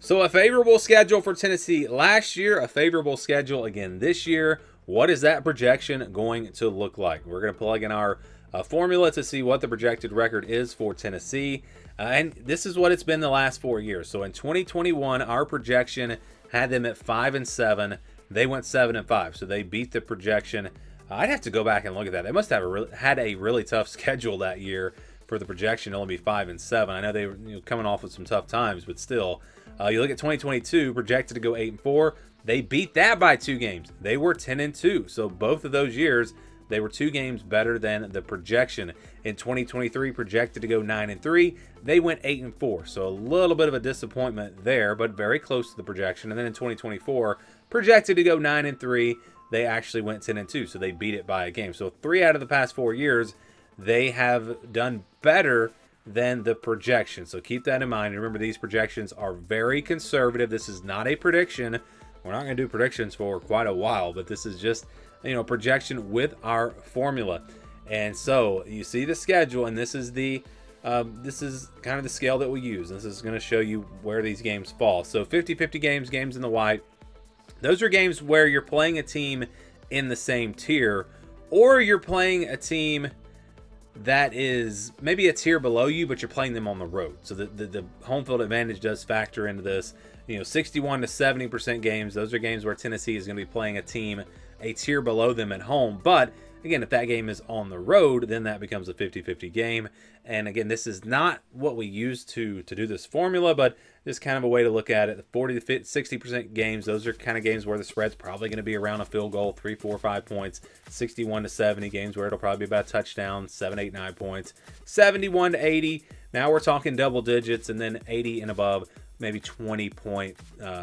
So a favorable schedule for Tennessee last year, a favorable schedule again this year. What is that projection going to look like? We're going to plug in our formula to see what the projected record is for Tennessee. And this is what it's been the last 4 years. So in 2021, our projection had them at 5-7. They went 7-5. So they beat the projection. I'd have to go back and look at that. They must have had a really tough schedule that year for the projection to only be 5-7. I know they were coming off with some tough times, but still. You look at 2022, projected to go 8-4. They beat that by 2 games. They were 10-2. So both of those years, they were 2 games better than the projection. In 2023, projected to go 9-3. They went 8-4. So a little bit of a disappointment there, but very close to the projection. And then in 2024, projected to go 9-3. They actually went 10-2. So they beat it by a game. So 3 out of the past 4 years, they have done better than the projection. So keep that in mind. Remember, these projections are very conservative. This is not a prediction. We're not going to do predictions for quite a while, but this is just, projection with our formula. And so you see the schedule, and this is kind of the scale that we use. This is going to show you where these games fall. So 50-50 games in the white. Those are games where you're playing a team in the same tier, or you're playing a team that is maybe a tier below you, but you're playing them on the road. So the home field advantage does factor into this. 61 to 70% games, those are games where Tennessee is going to be playing a team a tier below them at home. But again, if that game is on the road, then that becomes a 50-50 game. And again, this is not what we use to do this formula, but just kind of a way to look at it. The 40 to 60% games, those are kind of games where the spread's probably going to be around a field goal, 3, 4, 5 points. 61 to 70 games where it'll probably be about a touchdown, 7, 8, 9 points. 71 to 80, now we're talking double digits, and then 80 and above, maybe 20-point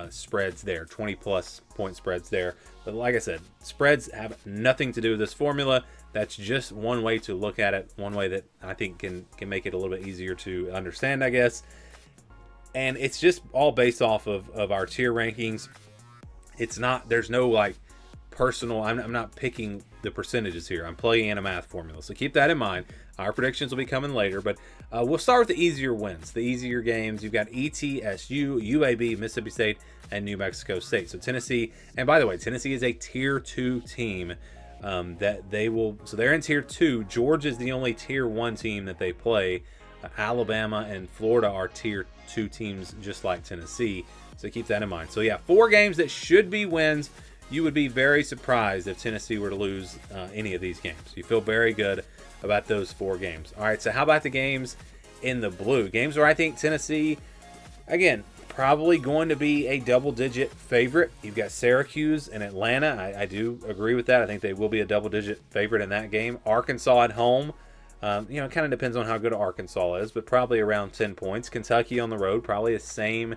spreads there, 20-plus point spreads there. But like I said, spreads have nothing to do with this formula. That's just one way to look at it, one way that I think can make it a little bit easier to understand, I guess. And it's just all based off of our tier rankings. It's not, there's no like personal, I'm not picking the percentages here. I'm plugging in a math formula. So keep that in mind. Our predictions will be coming later, but we'll start with the easier wins, the easier games. You've got ETSU, UAB, Mississippi State, and New Mexico State. So Tennessee, and by the way, Tennessee is a tier 2 team that they will, so they're in tier 2. Georgia is the only tier 1 team that they play. Alabama and Florida are tier 2 teams just like Tennessee. So keep that in mind. So yeah, 4 games that should be wins. You would be very surprised if Tennessee were to lose any of these games. You feel very good about those 4 games. All right, so how about the games in the blue? Games where I think Tennessee, again, probably going to be a double-digit favorite. You've got Syracuse and Atlanta. I do agree with that. I think they will be a double-digit favorite in that game. Arkansas at home. It kind of depends on how good Arkansas is, but probably around 10 points. Kentucky on the road, probably the same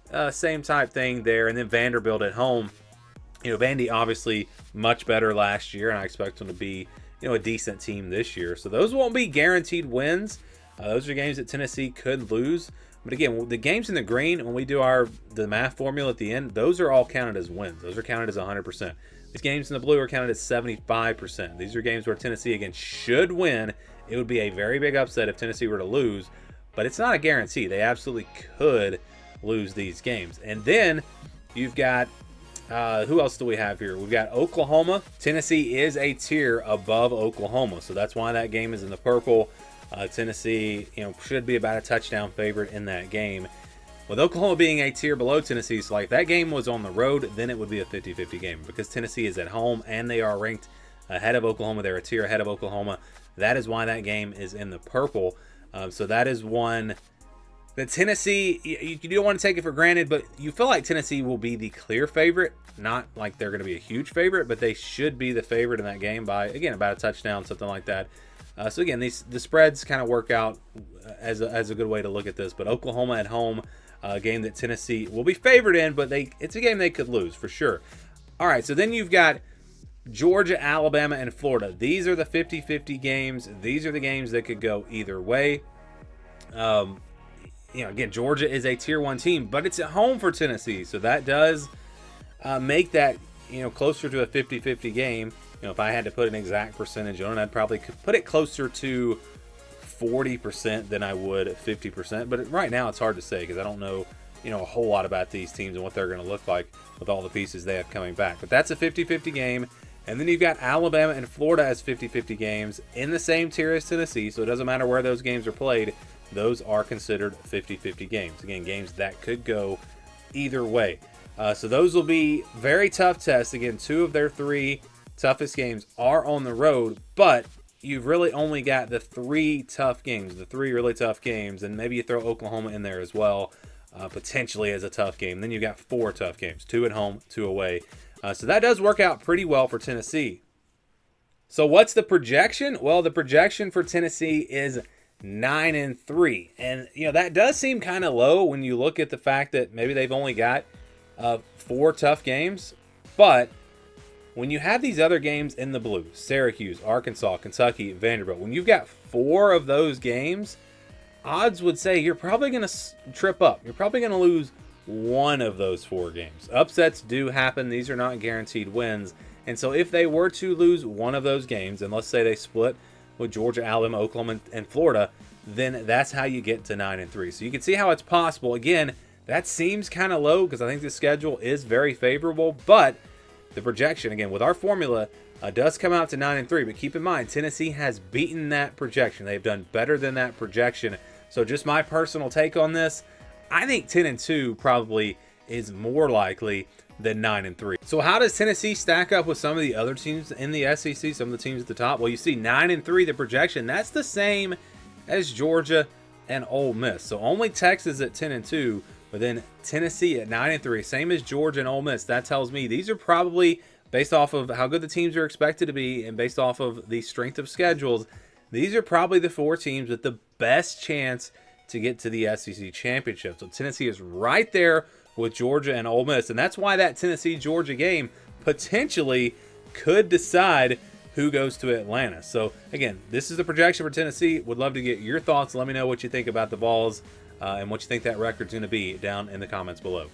type thing there. And then Vanderbilt at home. Vandy obviously much better last year, and I expect them to be, a decent team this year. So those won't be guaranteed wins. Those are games that Tennessee could lose. But again, the games in the green, when we do the math formula at the end, those are all counted as wins. Those are counted as 100%. These games in the blue are counted as 75%. These are games where Tennessee, again, should win. It would be a very big upset if Tennessee were to lose, but it's not a guarantee. They absolutely could lose these games. And then you've got, who else do we have here? We've got Oklahoma. Tennessee is a tier above Oklahoma, so that's why that game is in the purple. Tennessee, should be about a touchdown favorite in that game. With Oklahoma being a tier below Tennessee, so like if that game was on the road, then it would be a 50-50 game. Because Tennessee is at home and they are ranked ahead of Oklahoma. They're a tier ahead of Oklahoma. That is why that game is in the purple. So that is one that Tennessee, you don't want to take it for granted, but you feel like Tennessee will be the clear favorite. Not like they're going to be a huge favorite, but they should be the favorite in that game by, again, about a touchdown, something like that. So again, the spreads kind of work out as a good way to look at this. But Oklahoma at home, a game that Tennessee will be favored in, but it's a game they could lose for sure. All right, so then you've got Georgia, Alabama, and Florida. These are the 50-50 games. These are the games that could go either way. Again, Georgia is a tier 1 team, but it's at home for Tennessee, so that does make that closer to a 50-50 game. If I had to put an exact percentage on it, I'd probably put it closer to 40% than I would 50%. But right now, it's hard to say because I don't know a whole lot about these teams and what they're going to look like with all the pieces they have coming back. But that's a 50-50 game. And then you've got Alabama and Florida as 50-50 games in the same tier as Tennessee, so it doesn't matter where those games are played. Those are considered 50-50 games. Again, games that could go either way. So those will be very tough tests. Again, 2 of their 3 toughest games are on the road, but you've really only got the 3 tough games, the 3 really tough games, and maybe you throw Oklahoma in there as well, potentially as a tough game. Then you've got 4 tough games, 2 at home, 2 away. So that does work out pretty well for Tennessee. So what's the projection? Well, the projection for Tennessee is 9-3. And, that does seem kind of low when you look at the fact that maybe they've only got 4 tough games. But when you have these other games in the blue, Syracuse, Arkansas, Kentucky, Vanderbilt, when you've got 4 of those games, odds would say you're probably going to trip up. You're probably going to lose 1 of those 4 games. Upsets do happen. These are not guaranteed wins. And so if they were to lose 1 of those games, and let's say they split with Georgia, Alabama, Oklahoma, and Florida, then that's how you get to 9-3. So you can see how it's possible. Again, that seems kind of low because I think the schedule is very favorable, but the projection, again, with our formula, does come out to 9-3. But keep in mind, Tennessee has beaten that projection. They've done better than that projection. So just my personal take on this, I think 10-2 probably is more likely than 9-3. So how does Tennessee stack up with some of the other teams in the SEC, some of the teams at the top? Well, you see 9-3, the projection, that's the same as Georgia and Ole Miss. So only Texas at 10-2, but then Tennessee at 9-3, same as Georgia and Ole Miss. That tells me these are probably, based off of how good the teams are expected to be and based off of the strength of schedules, these are probably the 4 teams with the best chance to get to the SEC championship. So Tennessee is right there with Georgia and Ole Miss, and that's why that Tennessee-Georgia game potentially could decide who goes to Atlanta. So again, this is the projection for Tennessee. Would love to get your thoughts. Let me know what you think about the Vols and what you think that record's going to be down in the comments below.